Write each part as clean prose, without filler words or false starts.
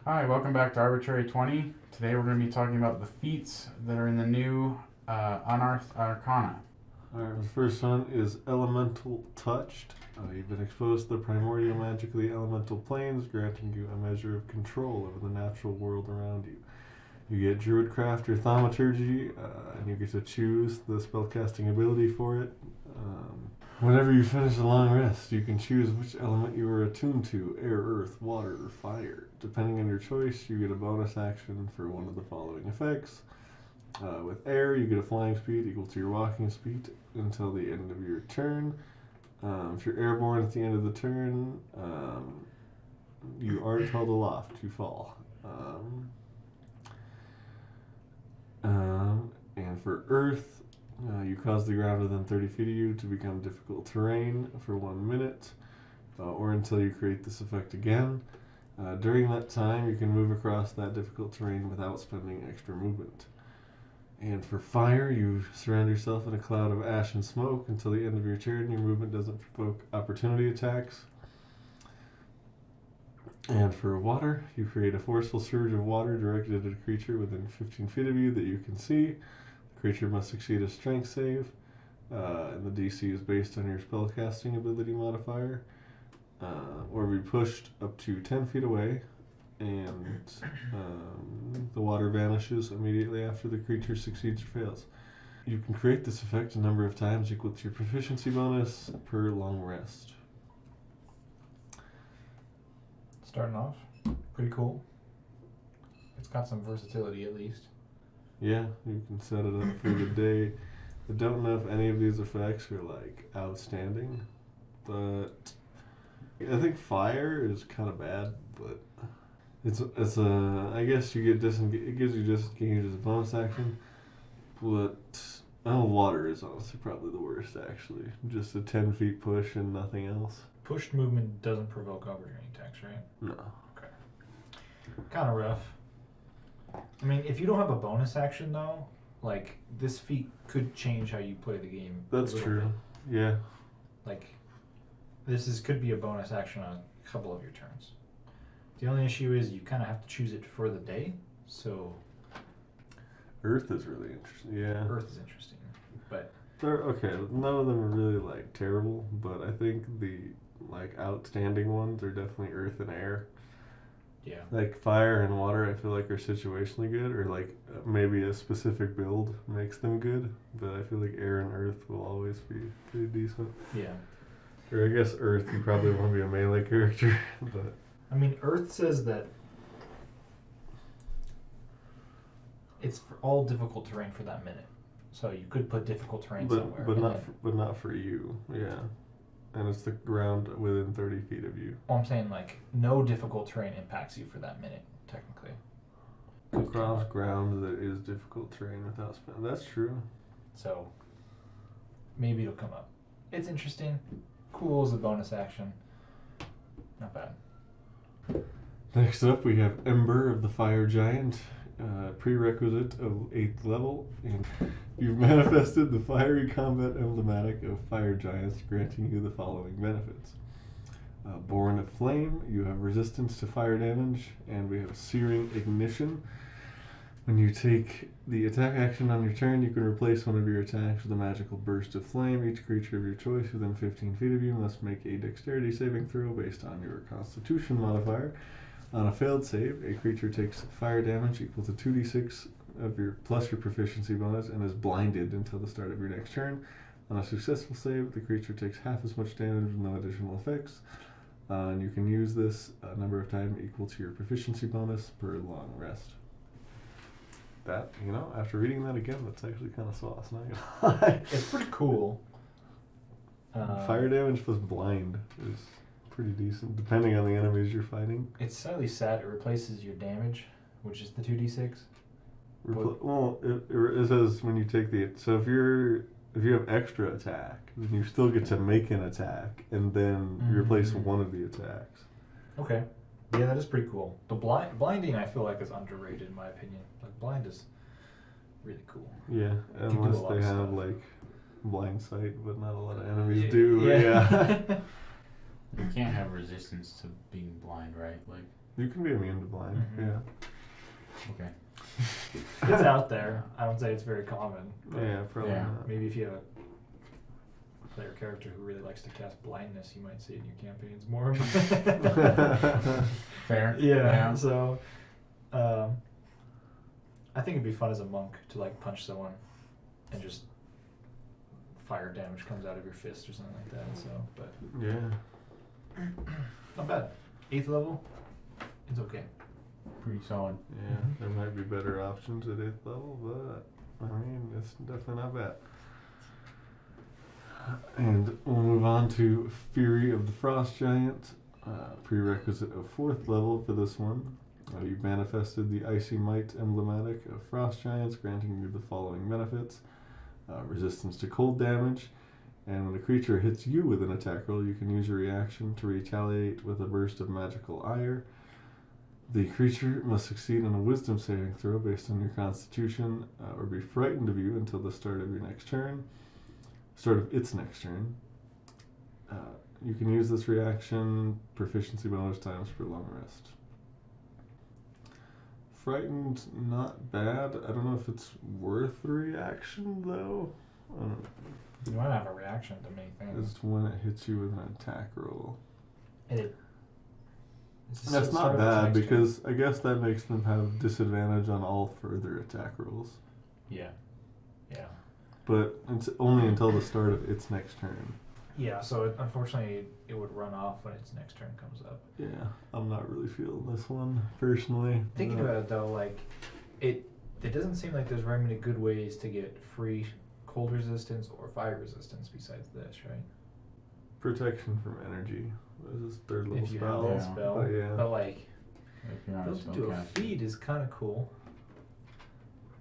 Hi, welcome back to Arbitrary 20. Today we're going to be talking about the feats that are in the new Unearthed Arcana. Alright, the first one is Elemental Touched. You've been exposed to the primordial magically elemental planes, granting you a measure of control over the natural world around you. You get Druidcraft or Thaumaturgy, and you get to choose the spellcasting ability for it. Whenever you finish a long rest, you can choose which element you are attuned to, air, earth, water, or fire. Depending on your choice, you get a bonus action for one of the following effects. With air, you get a flying speed equal to your walking speed until the end of your turn. If you're airborne at the end of the turn, you aren't held aloft, you fall. And for earth, you cause the ground within 30 feet of you to become difficult terrain for 1 minute, or until you create this effect again. During that time, you can move across that difficult terrain without spending extra movement. And for fire, you surround yourself in a cloud of ash and smoke until the end of your turn. Your movement doesn't provoke opportunity attacks. And for water, you create a forceful surge of water directed at a creature within 15 feet of you that you can see. The creature must succeed a strength save, and the DC is based on your spellcasting ability modifier, or be pushed up to 10 feet away, and the water vanishes immediately after the creature succeeds or fails. You can create this effect a number of times equal to your proficiency bonus per long rest. Starting off, pretty cool. It's got some versatility at least. Yeah, you can set it up for the day. I don't know if any of these effects are like outstanding, but I think fire is kind of bad, but it's a, I guess you get it gives you disengage as a bonus action, but water is honestly probably the worst actually. Just a 10 feet push and nothing else. Pushed movement doesn't provoke opportunity attacks, right? No. Okay. Kind of rough. I mean, if you don't have a bonus action though, like this feat could change how you play the game. That's true. Bit. Yeah. Like, could be a bonus action on a couple of your turns. The only issue is you kind of have to choose it for the day. So. Earth is really interesting. Yeah. Earth is interesting, but. Okay, none of them are really like terrible, but I think the like outstanding ones are definitely earth and air. Yeah. Like fire and water, I feel like are situationally good, or like maybe a specific build makes them good. But I feel like air and earth will always be pretty decent. Yeah. Or I guess earth, you probably want to be a melee character, but. I mean, earth says that it's for all difficult terrain for that minute. So you could put difficult terrain somewhere. But not for you, yeah. And it's the ground within 30 feet of you. Well, I'm saying like no difficult terrain impacts you for that minute, technically. Across ground that is difficult terrain without spell. That's true. So maybe it'll come up. It's interesting. Cool as a bonus action. Not bad. Next up, we have Ember of the Fire Giant. Prerequisite of 8th level, and you've manifested the fiery combat emblematic of fire giants, granting you the following benefits. Born of Flame, you have resistance to fire damage, and we have Searing Ignition. When you take the attack action on your turn, you can replace one of your attacks with a magical burst of flame. Each creature of your choice within 15 feet of you must make a dexterity saving throw based on your Constitution modifier. On a failed save, a creature takes fire damage equal to 2d6 of your plus your proficiency bonus and is blinded until the start of your next turn. On a successful save, the creature takes half as much damage with no additional effects. And you can use this a number of times equal to your proficiency bonus per long rest. That, after reading that again, that's actually kind of sauce, not gonna lie. It's pretty cool. Fire damage plus blind is pretty decent, depending on the enemies you're fighting. It's slightly sad. It replaces your damage, which is the 2d6. It says when you take so if you have extra attack, then you still get to make an attack, and then you replace one of the attacks. Okay. Yeah, that is pretty cool. The blinding, I feel like, is underrated in my opinion. Like, blind is really cool. Yeah, unless they have like blind sight, but not a lot of enemies do. Yeah. You can't have resistance to being blind, right? Like You can be immune to blind. Mhm. Yeah. Okay. It's out there. I would say it's very common. But Yeah, probably Yeah. not. maybe if you have a player character who really likes to cast blindness, you might see it in your campaigns more. Fair. Yeah. So, I think it'd be fun as a monk to like punch someone, and just fire damage comes out of your fist or something like that. So, but Yeah. not bad. 8th level, it's okay. Pretty solid. Yeah, there might be better options at 8th level, but I mean, it's definitely not bad. And we'll move on to Fury of the Frost Giant, prerequisite of 4th level for this one. You've manifested the Icy Might emblematic of Frost Giants, granting you the following benefits. Resistance to cold damage, and when a creature hits you with an attack roll, you can use your reaction to retaliate with a burst of magical ire. The creature must succeed on a wisdom saving throw based on your constitution, or be frightened of you until the start of its next turn. You can use this reaction proficiency bonus times per long rest. Frightened, not bad. I don't know if it's worth the reaction though. I don't know. You might have a reaction to many things. It's when it hits you with an attack roll. And it's That's the not start of its bad next turn. because I guess that makes them have disadvantage on all further attack rolls. Yeah. But it's only until the start of its next turn. Yeah, so unfortunately it would run off when its next turn comes up. Yeah, I'm not really feeling this one personally. Thinking about it though, like it doesn't seem like there's very many good ways to get free cold resistance or fire resistance besides this, right? Protection from energy. This is third level If you spell. have that Yeah. spell. But yeah. But like If you're not a built into a spellcaster. feat is kinda cool.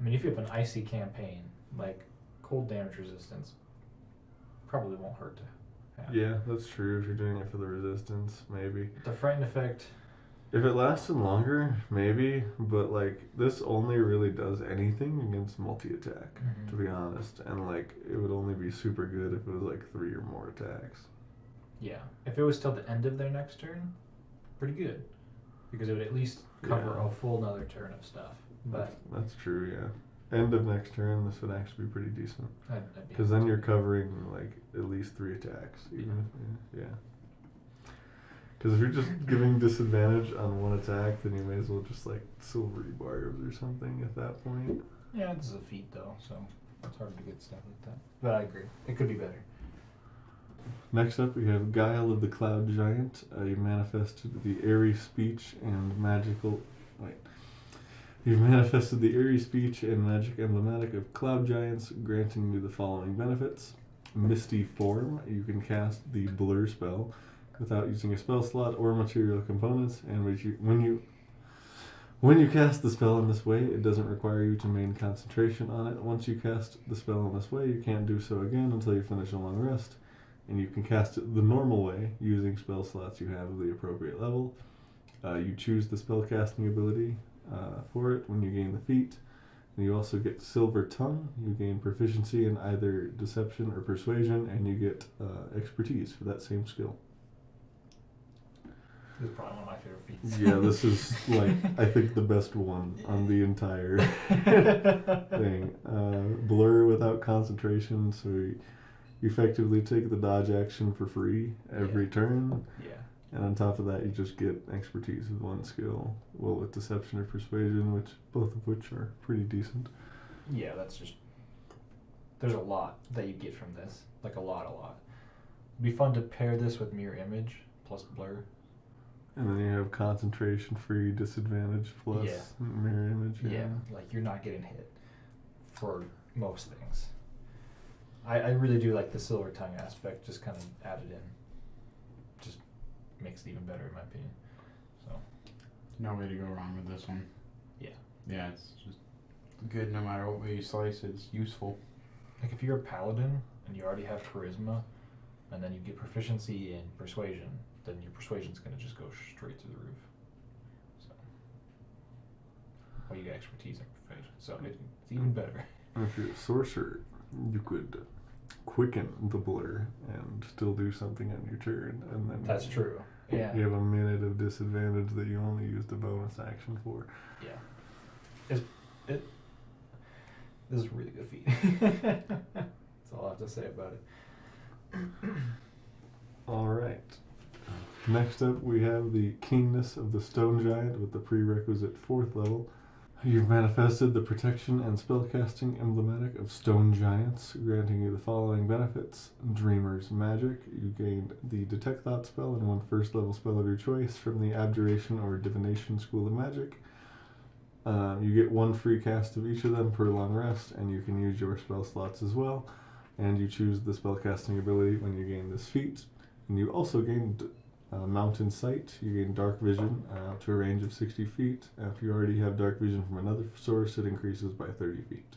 I mean if you have an icy campaign, like cold damage resistance probably won't hurt to have. Yeah, that's true. If you're doing it for the resistance, maybe. The frightened effect, If it lasted longer, maybe. But like this only really does anything against multi-attack, Mhm. to be honest. And like it would only be super good if it was like 3 or more attacks. yeah. If it was till the end of their next turn, pretty good. Because it would at least cover Yeah. a full another turn of stuff. But That's true. Yeah. End of next turn, this would actually be pretty decent. I'd be Because happy then you're to. covering like at least 3 attacks. Even if, yeah. Because if you're just giving disadvantage on one attack, then you may as well just like silvery barbs or something at that point. Yeah, this is a feat though, so it's hard to get stuff like that. But I agree. It could be better. Next up, we have Guile of the Cloud Giant. You manifested the airy speech and magical. Wait. You've manifested the airy speech and magic emblematic of Cloud Giants, granting you the following benefits. Misty Form. You can cast the Blur spell without using a spell slot or material components, and when you cast the spell in this way, it doesn't require you to maintain concentration on it. Once you cast the spell in this way, you can't do so again until you finish a long rest. And you can cast it the normal way using spell slots you have of the appropriate level. You choose the spell casting ability for it when you gain the feat. And you also get Silver Tongue. You gain proficiency in either Deception or Persuasion, and you get expertise for that same skill. This is probably one of my favorite feats. Yeah, this is like I think the best one on the entire thing. Blur without concentration, so you effectively take the dodge action for free every turn. Yeah. And on top of that, you just get expertise with one skill. Well, with Deception or Persuasion, both of which are pretty decent. Yeah, that's just... There's a lot that you get from this. Like a lot. It'd be fun to pair this with Mirror Image plus Blur. And then you have concentration free, disadvantage plus mirror image. Yeah, like you're not getting hit for most things. I really do like the Silver Tongue aspect, just kind of added in. Just makes it even better in my opinion. So No way to go wrong with this one. Yeah. Yeah, it's just good no matter what way you slice it. It's useful. like if you're a paladin and you already have charisma, and then you get proficiency in persuasion, then your persuasion's gonna just go straight through the roof. So, or you get expertise in persuasion, so it's even better. And if you're a sorcerer, you could quicken the blur and still do something on your turn, and then That's true. Yeah. You have a minute of disadvantage that you only used a bonus action for. Yeah. This is a really good feat. That's all I have to say about it. All right. Next up, we have the Keenness of the Stone Giant with the prerequisite 4th level. You've manifested the protection and spellcasting emblematic of Stone Giants, granting you the following benefits. Dreamer's Magic. You gain the Detect Thought spell and 1 first level spell of your choice from the Abjuration or Divination School of Magic. You get 1 free cast of each of them per long rest, and you can use your spell slots as well. And you choose the spellcasting ability when you gain this feat. And you also gain Mountain Sight. You gain Dark Vision up to a range of 60 feet. If you already have Dark Vision from another source, it increases by 30 feet.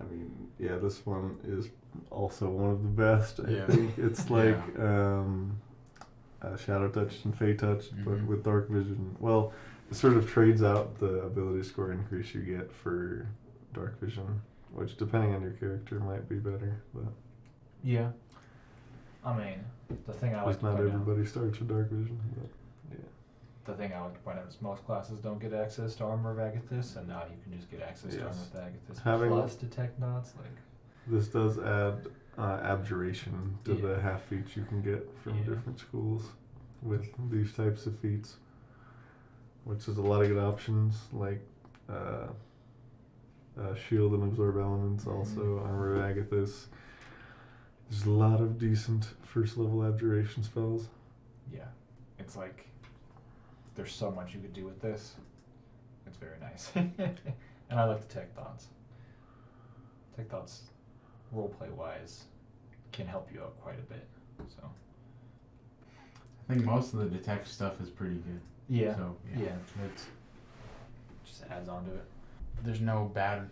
I mean, yeah, this one is also one of the best. I think it's like Shadow Touch and Fey Touch, but with Dark Vision. Well, it sort of trades out the ability score increase you get for Dark Vision, which, depending on your character, might be better. But Yeah. I mean, the thing I like to not point out, everybody starts with Dark Vision. But the thing I like to point out is most classes don't get access to Armor of Agathis, and now you can just get access to Yes. Armor of Agathis Having- plus Detect Knots. Like, this does add Abjuration to the half feats you can get from different schools with these types of feats, which is a lot of good options, like Shield and Absorb Elements, also Armor of Agathis. There's a lot of decent first level Abjuration spells. yeah, it's like there's so much you could do with this. It's very nice, and I like Detect Thoughts. Detect Thoughts, roleplay wise, can help you out quite a bit. So I think most of the detect stuff is pretty good. yeah, So yeah, it's just adds on to it. there's no bad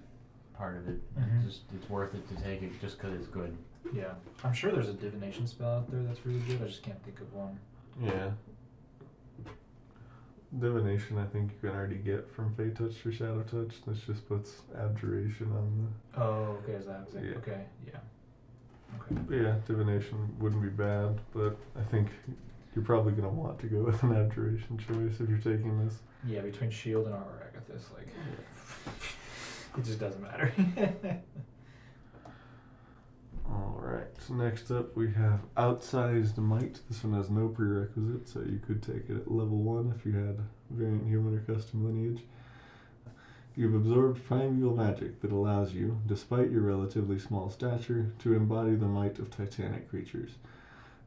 part of it. Mhm. It's worth it to take it just because it's good. Yeah, I'm sure there's a divination spell out there that's really good. I just can't think of one. Yeah. Divination, I think you can already get from Fey Touch or Shadow Touch. This just puts Abjuration on Oh, okay, is that what I'm saying? Yeah. Okay, yeah. Okay. the. Yeah, Divination wouldn't be bad, but I think you're probably going to want to go with an Abjuration choice if you're taking this. Yeah, between Shield and Armor Agathis, like, it just doesn't matter. Alright, so next up we have Outsized Might. This one has no prerequisite, so you could take it at level 1 if you had Variant Human or Custom Lineage. You've absorbed primeval magic that allows you, despite your relatively small stature, to embody the might of titanic creatures.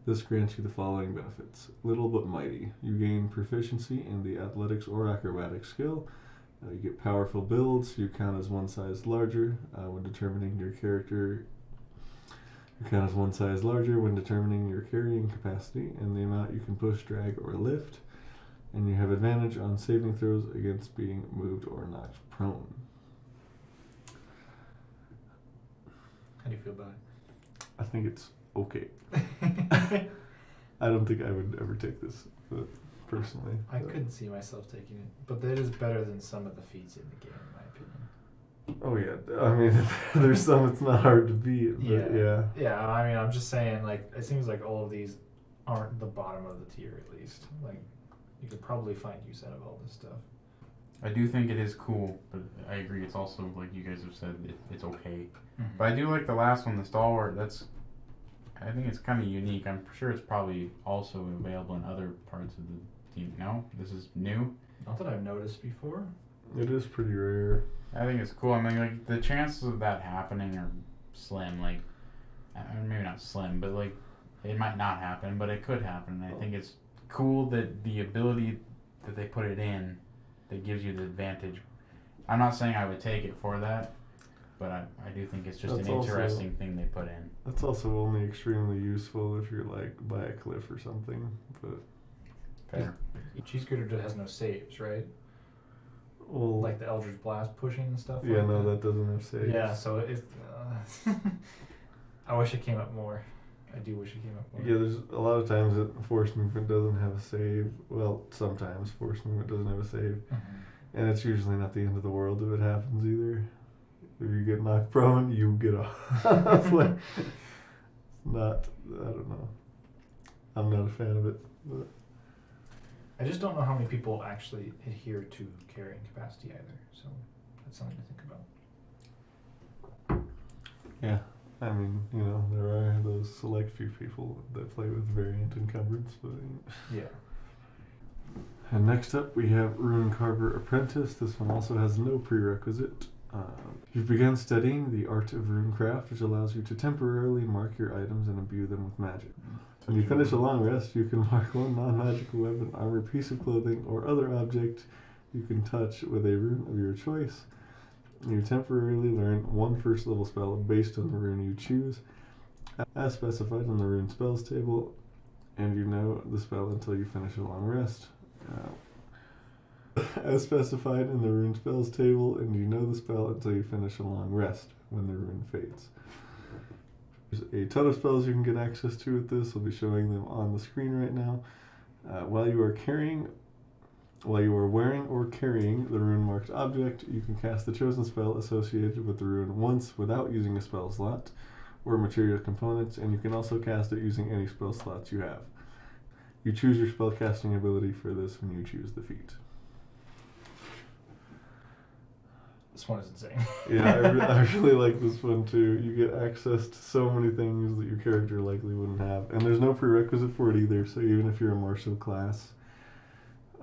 This grants you the following benefits. Little but mighty. You gain proficiency in the athletics or acrobatics skill. You get powerful builds. You count as 1 size larger when determining your character. You count as 1 size larger when determining your carrying capacity and the amount you can push, drag, or lift. And you have advantage on saving throws against being moved or knocked prone. How do you feel about it? I think it's okay. I don't think I would ever take this personally. I couldn't see myself taking it, but that is better than some of the feats in the game, in my opinion. Oh yeah, I mean, there's some it's not hard to beat, but yeah. Yeah, I mean, I'm just saying, like, it seems like all of these aren't the bottom of the tier, at least. Like, you could probably find use out of all this stuff. I do think it is cool, but I agree it's also, like you guys have said, it's okay. But I do like the last one, the Stalwart. I think it's kind of unique. I'm sure it's probably also available in other parts of the team. No? This is new? Not that I've noticed before. It is pretty rare. I think it's cool. I mean, like, the chances of that happening are slim. Like, maybe not slim, but, like, it might not happen, but it could happen. And I think it's cool that the ability that they put it in that gives you the advantage. I'm not saying I would take it for that, but I do think it's just That's an also- interesting thing they put in. That's also only extremely useful if you're like by a cliff or something. But Fair. Cheese Grater has no saves, right? well, Like the Eldritch Blast pushing and stuff. yeah, like no, that doesn't have saves. Yeah, so it. I wish it came up more. I do wish it came up more. Yeah, there's a lot of times that force movement doesn't have a save. Well, sometimes force movement doesn't have a save, and it's usually not the end of the world if it happens either. If you get knocked prone, you get off. It's like, it's not. I don't know. I'm not a fan of it. But I just don't know how many people actually adhere to carrying capacity either. So that's something to think about. yeah, I mean, you know, there are those select few people that play with variant encumbrance, but. Yeah. And next up, we have Rune Carver Apprentice. This one also has no prerequisite. You've begun studying the art of runecraft, which allows you to temporarily mark your items and imbue them with magic. When you finish a long rest, you can mark one non-magical weapon, armor, piece of clothing, or other object you can touch with a rune of your choice. You temporarily learn one first level spell based on the rune you choose, as specified on the rune spells table, and you know the spell until you finish a long rest. As specified in the rune spells table, and you know the spell until you finish a long rest when the rune fades. There's a ton of spells you can get access to with this. I'll be showing them on the screen right now. While you are wearing or carrying the rune marked object, you can cast the chosen spell associated with the rune once without using a spell slot or material components, and you can also cast it using any spell slots you have. You choose your spellcasting ability for this when you choose the feat. This one is insane. Yeah, I really like this one too. You get access to so many things that your character likely wouldn't have. And there's no prerequisite for it either, so even if you're a martial class,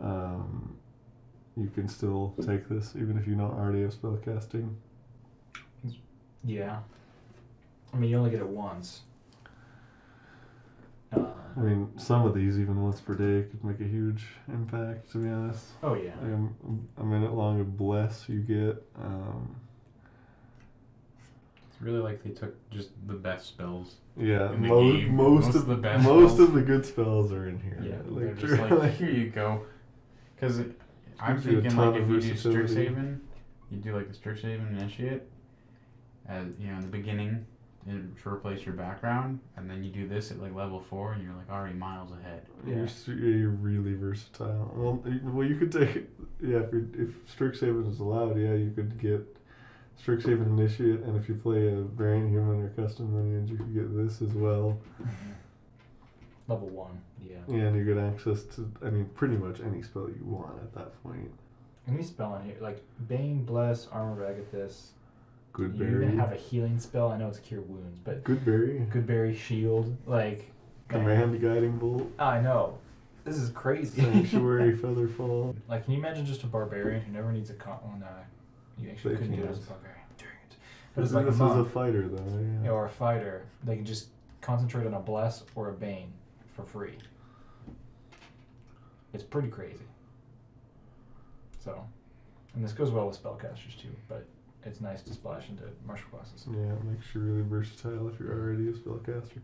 you can still take this, even if you don't already have spellcasting. Yeah. I mean, you only get it once. I mean, some of these, even once per day, could make a huge impact, to be honest. Oh, yeah. Like a minute long of Bless you get. It's really like they took just the best spells. Yeah, in the game. most of the best most spells. of the good spells are in here. Yeah, like, they're just like, here you go. Because I'm Gives you a thinking ton like of if you do versatility. Strixhaven, you do like a Strixhaven Initiate, as you know, in the beginning, to replace your background, and then you do this at like level 4, and you're like already miles ahead. Yeah. You're really versatile. Well, you could take if Strixhaven is allowed, you could get Strixhaven Initiate, and if you play a variant human or custom lineage, you could get this as well. Level 1, yeah. And you get access to, I mean, pretty much any spell you want at that point. Any spell in here, like Bane, Bless, Armor of Agathis. You Goodberry. even have a healing spell. I know it's Cure Wounds, but Goodberry. Goodberry Shield, like Command Guiding Bolt. I know. This is crazy. Sanctuary Featherfall. Like, can you imagine just a barbarian who never needs a oh no, you actually They couldn't do it can't. as a barbarian. Dang it. But This it's like is a a monk, fighter, though. Yeah. or a fighter. They can just concentrate on a Bless or a Bane for free. It's pretty crazy. So, and this goes well with spellcasters too, but it's nice to splash into martial classes. Yeah, it makes you really versatile if you're already a spellcaster.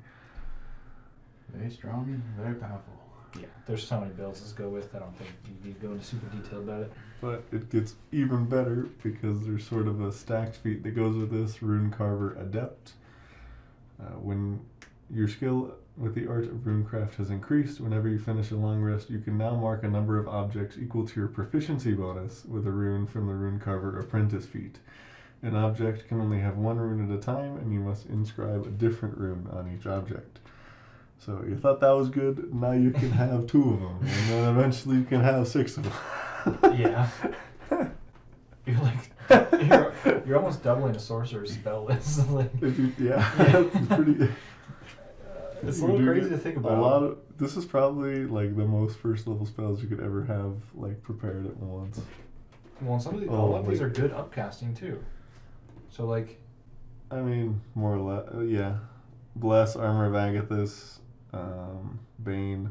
Very strong, very powerful. Yeah, there's so many builds to go with. I don't think you need to go into super detail about it. But it gets even better because there's sort of a stacked feat that goes with this, Rune Carver Adept. When your skill with the art of runecraft has increased, whenever you finish a long rest, you can now mark a number of objects equal to your proficiency bonus with a rune from the Rune Carver Apprentice feat. An object can only have one rune at a time, and you must inscribe a different rune on each object. So you thought that was good, now you can have 2 of them, and then eventually you can have 6 of them. Yeah. You're almost doubling a sorcerer's spell list. Like, It's pretty. it's a You little do crazy get to think a about. lot of. This is probably like the most first level spells you could ever have like prepared at once. Well, some of these, a Oh, lot of these like- are good upcasting too. So like, I mean, more or less, yeah. Bless, Armor of Agathis, Bane.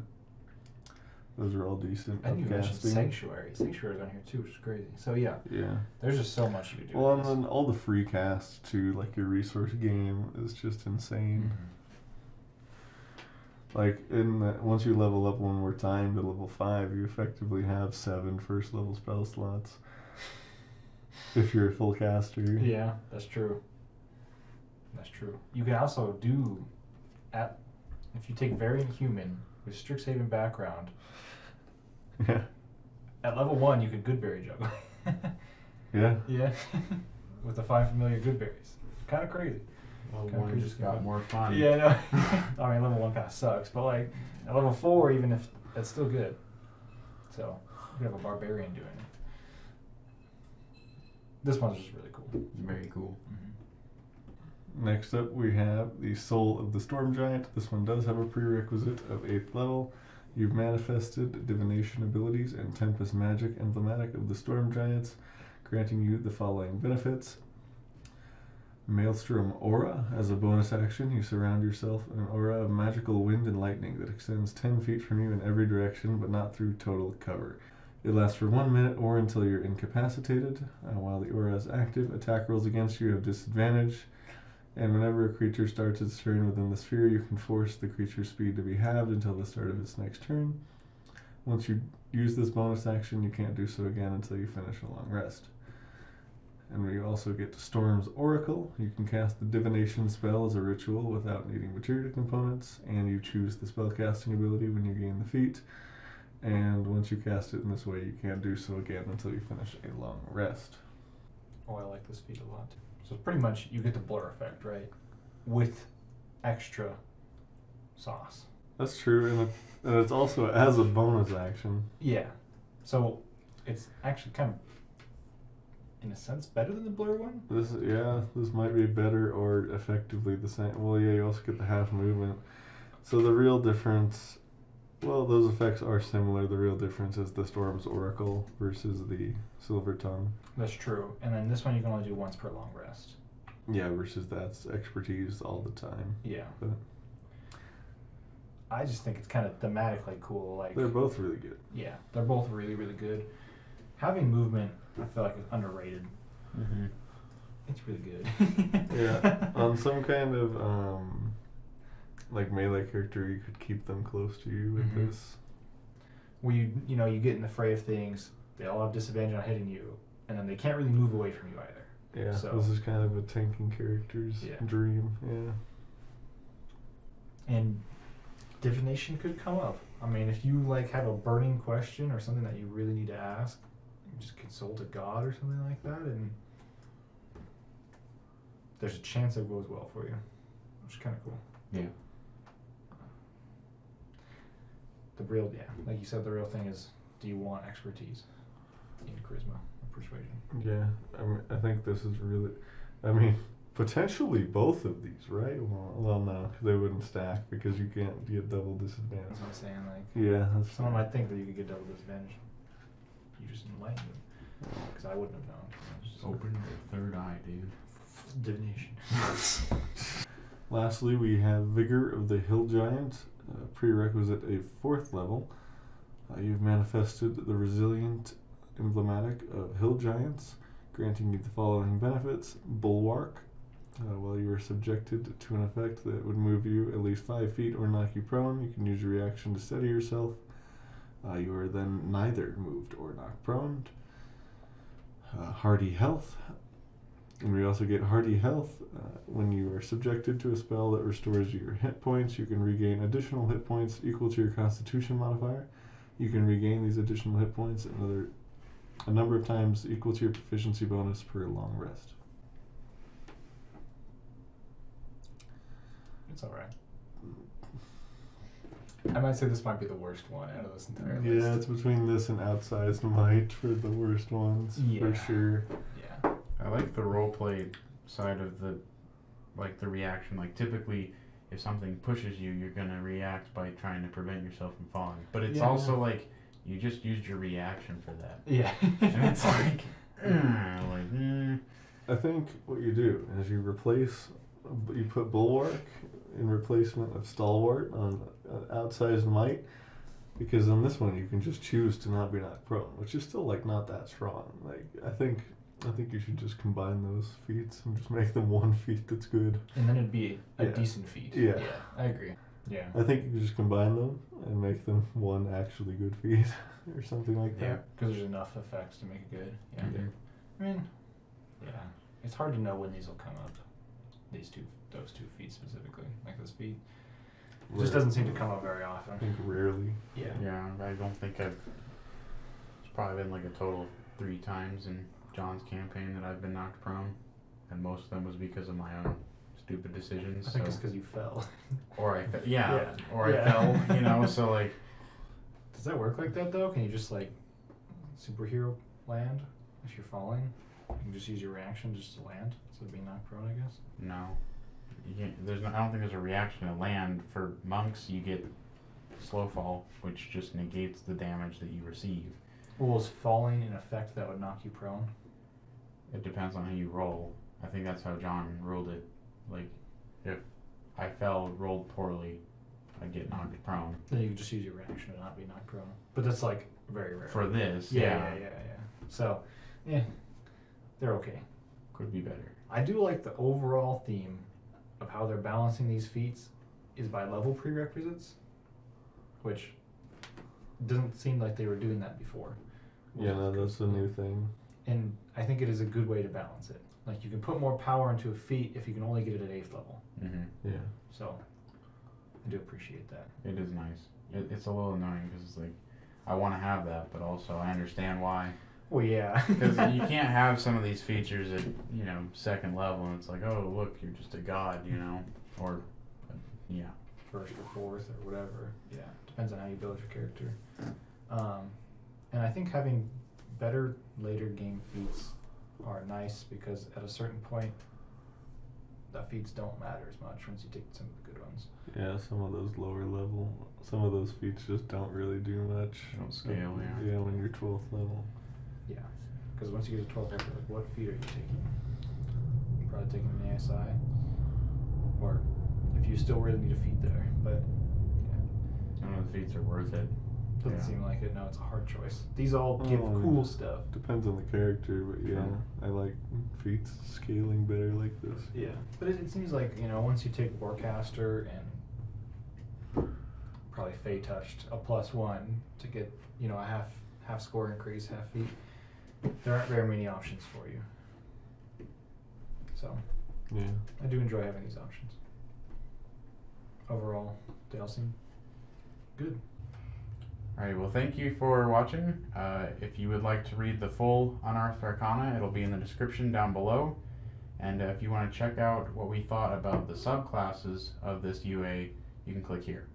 Those are all decent I think you mentioned upcasting. Sanctuary. Sanctuary's on here too, which is crazy. So yeah, Yeah. there's just so much you could do. Well, with and this. then all the free casts too, like your resource game is just insane. Like once you level up one more time to level 5, you effectively have 7 first level spell slots. If you're a full caster. Yeah, that's true. That's true. You can also do, if you take Variant Human with Strixhaven background, Yeah. at level 1 you could Goodberry juggle. Yeah. Yeah. With the 5 familiar Goodberries. Kind of crazy. Level Kinda 1 crazy just got stuff. more fun. Yeah, no. I mean, level 1 kind of sucks, but like at level 4, even if that's still good. So you could have a barbarian doing it. This one's just really cool. Very cool. Next up, we have the Soul of the Storm Giant. This one does have a prerequisite of 8th level. You've manifested divination abilities and Tempest magic emblematic of the Storm Giants, granting you the following benefits. Maelstrom Aura. As a bonus action, you surround yourself in an aura of magical wind and lightning that extends 10 feet from you in every direction, but not through total cover. It lasts for 1 minute or until you're incapacitated. While the aura is active, attack rolls against you have disadvantage. And whenever a creature starts its turn within the sphere, you can force the creature's speed to be halved until the start of its next turn. Once you use this bonus action, you can't do so again until you finish a long rest. And we also get to Storm's Oracle. You can cast the divination spell as a ritual without needing material components, and you choose the spellcasting ability when you gain the feat. And once you cast it in this way, you can't do so again until you finish a long rest. Oh, I like this feat a lot. So pretty much you get the blur effect, right? With extra sauce. That's true, and it's also as a bonus action. Yeah. So it's actually kind of, in a sense, better than the blur one. This might be better or effectively the same. Well, yeah, you also get the half movement. So the real difference, well, those effects are similar. The real difference is the Storm's Oracle versus the Silver Tongue. That's true. And then this one you can only do once per long rest. Yeah, versus that's expertise all the time. Yeah. But I just think it's kind of thematically cool. Like they're both really good. Yeah, they're both really, really good. Having movement, I feel like, is underrated. Mm-hmm. It's really good. Yeah, on some kind of like melee character, you could keep them close to you with Mhm. this. Where you get in the fray of things, they all have disadvantage on hitting you, and then they can't really move away from you either. Yeah, So- this is kind of a tanking character's Yeah. dream. Yeah. And divination could come up. I mean, if you like have a burning question or something that you really need to ask, you just consult a god or something like that, and there's a chance it goes well for you, which is kind of cool. Yeah. Like you said, the real thing is, do you want expertise in charisma or persuasion? Yeah, I think this is really, potentially both of these, right? Well, no, 'cause they wouldn't stack because you can't get double disadvantage. That's what I'm saying. Like, Yeah, that's someone fair. might think that you could get double disadvantage. You just enlightened them, because I wouldn't have known. Just Open your third eye, dude. divination. Lastly, we have Vigor of the Hill Giant, prerequisite a 4th level. You've manifested the resilient emblematic of Hill Giants, granting you the following benefits. Bulwark. While you are subjected to an effect that would move you at least 5 feet or knock you prone, you can use your reaction to steady yourself. You are then neither moved or knocked prone. Hardy Health. And we also get Hardy Health. When you are subjected to a spell that restores your hit points, you can regain additional hit points equal to your Constitution modifier. You can regain these additional hit points a number of times equal to your proficiency bonus per long rest. It's alright. I might say this might be the worst one out of this entire list. Yeah, it's between this and Outsized Might for the worst ones, for sure. Yeah. I like the roleplay side of the reaction. Like, typically, if something pushes you, you're gonna react by trying to prevent yourself from falling. But it's also like, you just used your reaction for that. Yeah. And it's like, I think what you do is you put Bulwark in replacement of Stalwart on Outsized Might, because on this one you can just choose to not be knocked prone, which is still like not that strong. Like I think you should just combine those feats and just make them one feat that's good. And then it'd be a Yeah. decent feat. Yeah. I agree. Yeah. I think you can just combine them and make them one actually good feat or something like Yeah, that. because there's enough effects to make it good. Yeah. Mhm. I mean, yeah. It's hard to know when these will come up. Those two feats specifically, like this feat. It just doesn't seem to come up very often. I think rarely. Yeah. yeah, I don't think it's probably been like a total of 3 times in John's campaign that I've been knocked prone. And most of them was because of my own stupid decisions. I think so. it's because you fell. Or I fell. Or Yeah. I fell. You know. So like. Does that work like that though? Can you just like superhero land if you're falling? You can just use your reaction just to land instead of being knocked prone, I guess. No. You can't, there's no, I don't think there's a reaction to land. For monks, you get slow fall, which just negates the damage that you receive. Well, is falling an effect that would knock you prone? It depends on how you roll. I think that's how John ruled it. Like, if I fell, rolled poorly, I'd get knocked prone. Then you can just use your reaction to not be knocked prone. But that's like very rare. For this, yeah. So, yeah, they're okay. Could be better. I do like the overall theme of how they're balancing these feats is by level prerequisites, which doesn't seem like they were doing that before. Yeah, no, that's a new thing. And I think it is a good way to balance it. Like, you can put more power into a feat if you can only get it at 8th level. Mm-hmm. Yeah. So, I do appreciate that. It is nice. It's a little annoying because it's like, I want to have that, but also I understand why. Well, yeah. Because you can't have some of these features at, 2nd level, and it's like, oh, look, you're just a god, or, yeah. 1st or 4th or whatever. Yeah, depends on how you build your character. And I think having better later game feats are nice because at a certain point, the feats don't matter as much once you take some of the good ones. Yeah, some of those lower level, some of those feats just don't really do much. They don't scale, Yeah, when you're 12th level. Yeah, because once you get to 12th level, like, what feat are you taking? You're probably taking an ASI, or if you still really need a feat there, but yeah. None of the feats are worth it. Doesn't Yeah. seem like it. No, it's a hard choice. These all give cool stuff. Depends on the character, but yeah, Sure. I like feats scaling better like this. Yeah, but it seems like, once you take Warcaster and probably Fey Touched a +1 to get, a half score increase, half feat, there aren't very many options for you. So, Yeah. I do enjoy having these options. Overall, they all seem good. Alright, well, thank you for watching. If you would like to read the full Unearthed Arcana, it'll be in the description down below. And if you want to check out what we thought about the subclasses of this UA, you can click here.